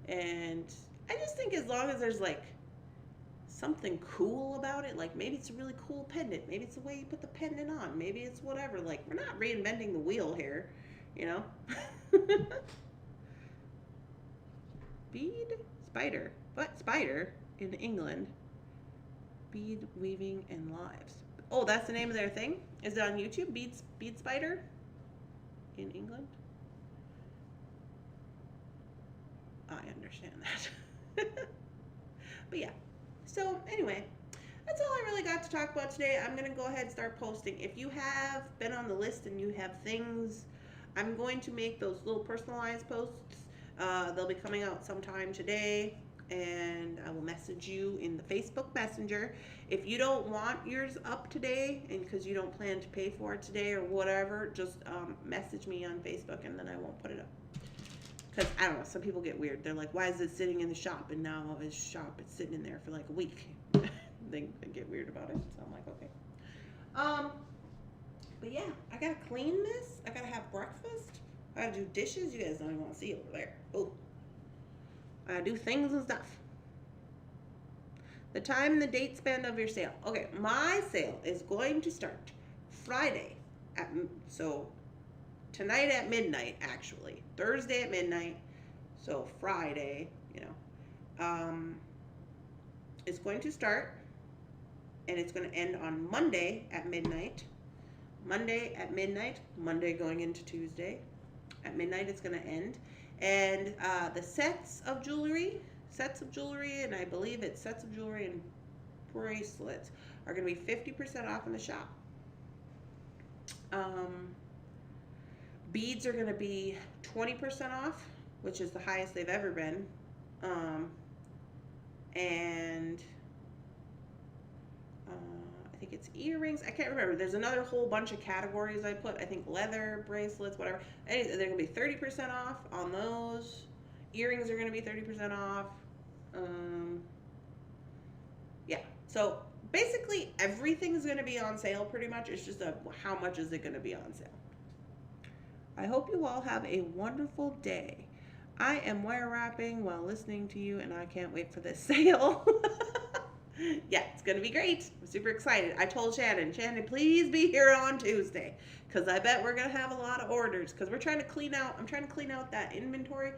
And I just think as long as there's like something cool about it, like maybe it's a really cool pendant, maybe it's the way you put the pendant on, maybe it's whatever, like we're not reinventing the wheel here, you know. Bead spider. What spider in England? Bead weaving and lives. Oh, that's the name of their thing? Is it on YouTube? Bead spider in England? I understand that. But yeah. So anyway, that's all I really got to talk about today. I'm going to go ahead and start posting. If you have been on the list and you have things, I'm going to make those little personalized posts. They'll be coming out sometime today, and I will message you in the Facebook Messenger. If you don't want yours up today, and because you don't plan to pay for it today or whatever, just message me on Facebook, and then I won't put it up. Because, I don't know, some people get weird. They're like, why is it sitting in the shop? And now his shop, it's sitting in there for like a week. They get weird about it, so I'm like, okay. But yeah, I gotta clean this. I gotta have breakfast. I gotta do dishes. You guys don't even want to see over there. Oh. I gotta do things and stuff. The time and the date span of your sale. Okay, my sale is going to start Friday so tonight at midnight, actually. Thursday at midnight. So Friday, you know. It's going to start, and it's going to end on Monday at midnight. Monday at midnight. Monday going into Tuesday. At midnight it's going to end. And the sets of jewelry, and I believe it's sets of jewelry and bracelets, are going to be 50% off in the shop. Beads are going to be 20% off, which is the highest they've ever been. And I think it's earrings. I can't remember. There's another whole bunch of categories I put. I think leather, bracelets, whatever. They're going to be 30% off on those. Earrings are going to be 30% off. Yeah. So basically everything's going to be on sale pretty much. It's just how much is it going to be on sale. I hope you all have a wonderful day. I am wire wrapping while listening to you, and I can't wait for this sale. Yeah, it's going to be great. I'm super excited. I told Shannon, please be here on Tuesday, because I bet we're going to have a lot of orders, because I'm trying to clean out that inventory,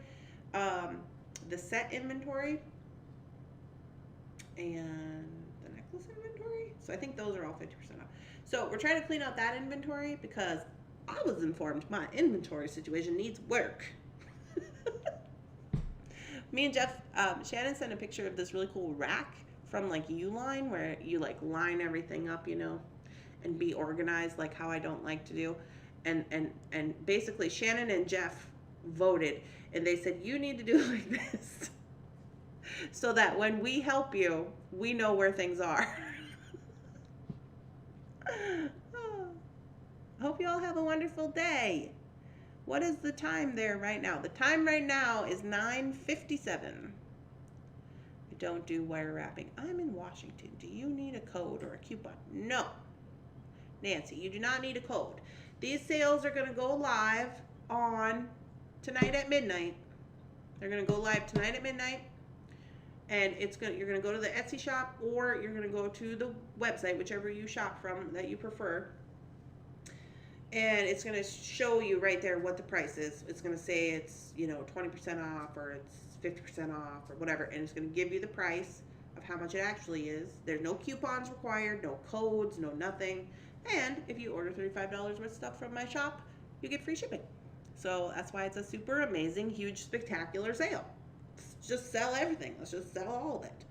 the set inventory, and the necklace inventory. So I think those are all 50% off. So we're trying to clean out that inventory, because I was informed my inventory situation needs work. Me and Jeff, Shannon sent a picture of this really cool rack from like Uline, where you like line everything up, you know, and be organized like how I don't like to do. And basically Shannon and Jeff voted, and they said you need to do it like this so that when we help you, we know where things are. I hope you all have a wonderful day. What is the time there right now? The time right now is 9:57. I don't do wire wrapping. I'm in Washington. Do you need a code or a coupon? No. Nancy, you do not need a code. These sales are going to go live on tonight at midnight. They're going to go live tonight at midnight. And you're going to go to the Etsy shop, or you're going to go to the website, whichever you shop from that you prefer. And it's going to show you right there what the price is. It's going to say it's, 20% off, or it's 50% off, or whatever. And it's going to give you the price of how much it actually is. There's no coupons required, no codes, no nothing. And if you order $35 worth of stuff from my shop, you get free shipping. So that's why it's a super amazing, huge, spectacular sale. It's just sell everything. Let's just sell all of it.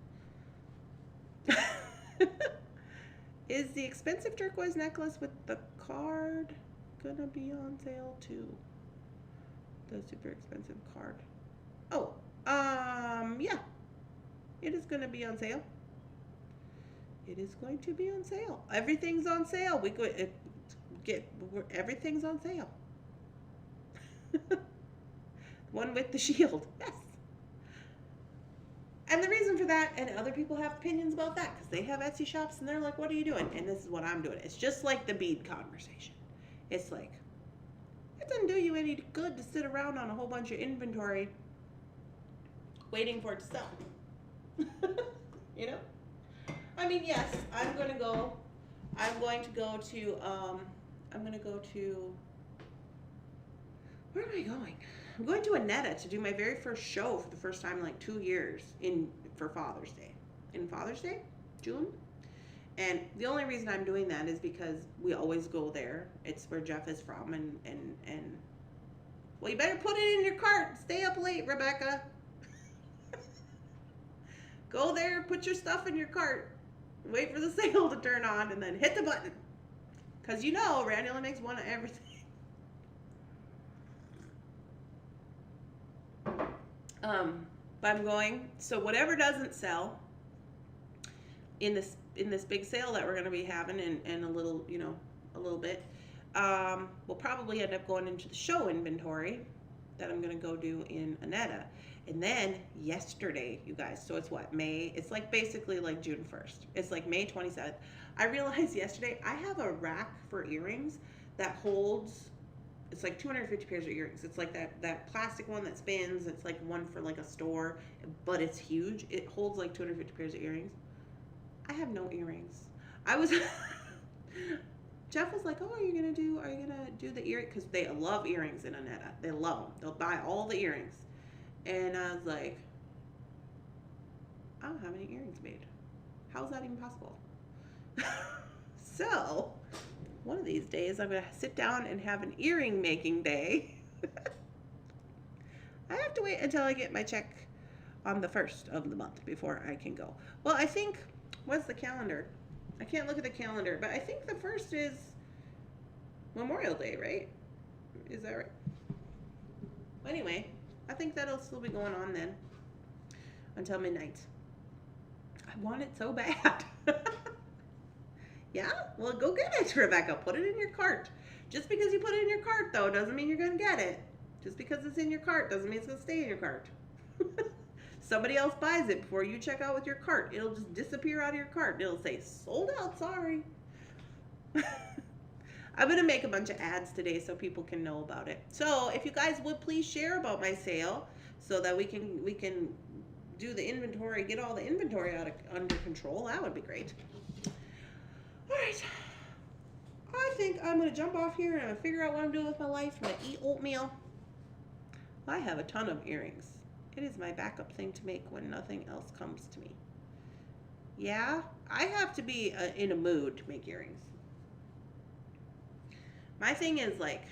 Is the expensive turquoise necklace with the card gonna be on sale too? The super expensive card. Oh, yeah. It is gonna be on sale. It is going to be on sale. Everything's on sale. Everything's on sale. One with the shield, yes. And the reason for that, and other people have opinions about that, because they have Etsy shops and they're like, what are you doing? And this is what I'm doing. It's just like the bead conversation. It's like, it doesn't do you any good to sit around on a whole bunch of inventory waiting for it to sell. You know? I mean, yes, I'm going to go to, where am I going? I'm going to Aneta to do my very first show for the first time in like 2 years for Father's Day. In Father's Day? June? And the only reason I'm doing that is because we always go there. It's where Jeff is from, and well, you better put it in your cart. Stay up late, Rebecca. Go there, put your stuff in your cart, wait for the sale to turn on, and then hit the button. Because you know, Randy only makes one of everything. But I'm going, so whatever doesn't sell in this big sale that we're going to be having in a little bit, we'll probably end up going into the show inventory that I'm going to go do in Aneta. And then yesterday, you guys, so it's what, May? It's like basically like June 1st. It's like May 27th. I realized yesterday I have a rack for earrings that holds, it's like 250 pairs of earrings. It's like that plastic one that spins. It's like one for like a store, but it's huge. It holds like 250 pairs of earrings. I have no earrings. Jeff was like, oh, are you gonna do the earring? Because they love earrings in Aneta. They love them. They'll buy all the earrings. And I was like, I don't have any earrings made. How is that even possible? So, one of these days, I'm going to sit down and have an earring making day. I have to wait until I get my check on the 1st of the month before I can go. Well, I think, what's the calendar? I can't look at the calendar, but I think the 1st is Memorial Day, right? Is that right? Anyway, I think that'll still be going on then until midnight. I want it so bad. Yeah? Well, go get it, Rebecca. Put it in your cart. Just because you put it in your cart, though, doesn't mean you're going to get it. Just because it's in your cart doesn't mean it's going to stay in your cart. Somebody else buys it before you check out with your cart. It'll just disappear out of your cart. It'll say, sold out, sorry. I'm going to make a bunch of ads today so people can know about it. So if you guys would please share about my sale so that we can do the inventory, get all the inventory under control, that would be great. All right. I think I'm going to jump off here and I'm going to figure out what I'm doing with my life. I'm going to eat oatmeal. I have a ton of earrings. It is my backup thing to make when nothing else comes to me. Yeah, I have to be in a mood to make earrings. My thing is like,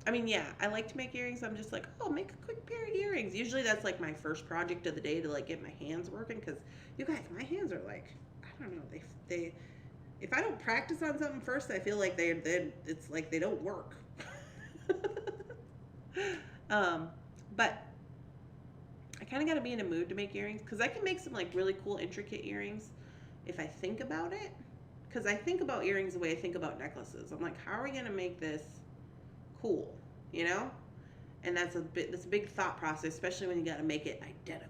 I mean, yeah, I like to make earrings. I'm just like, oh, make a quick pair of earrings. Usually that's like my first project of the day to like get my hands working, because you guys, my hands are like, I don't know, they if I don't practice on something first, I feel like it's like they don't work. But I kind of got to be in a mood to make earrings, because I can make some like really cool intricate earrings if I think about it. Because I think about earrings the way I think about necklaces. I'm like, how are we going to make this cool, you know? And that's a big thought process, especially when you got to make it identical.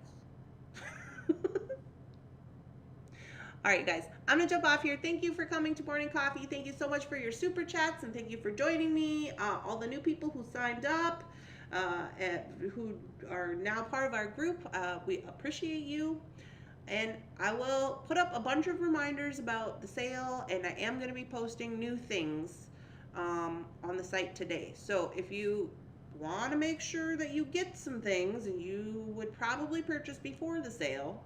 All right, guys, I'm going to jump off here. Thank you for coming to Morning Coffee. Thank you so much for your super chats, and thank you for joining me. All the new people who signed up, who are now part of our group, we appreciate you. And I will put up a bunch of reminders about the sale, and I am going to be posting new things on the site today. So if you want to make sure that you get some things, and you would probably purchase before the sale,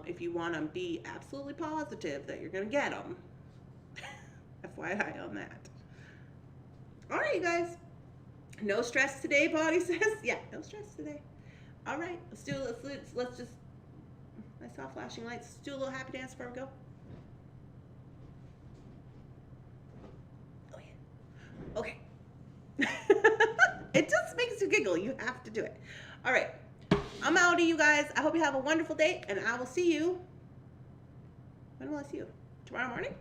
if you want to be absolutely positive that you're going to get them, FYI on that. All right, you guys. No stress today, Body says. Yeah, no stress today. All right, let's just, I saw flashing lights. Let's do a little happy dance before we go. Oh yeah. Okay. It just makes you giggle. You have to do it. All right. I'm out of you guys. I hope you have a wonderful day, and I will see you. When will I see you? Tomorrow morning?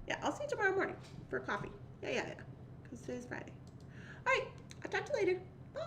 Yeah, I'll see you tomorrow morning for coffee. Yeah. Because today's Friday. All right. I'll talk to you later. Bye.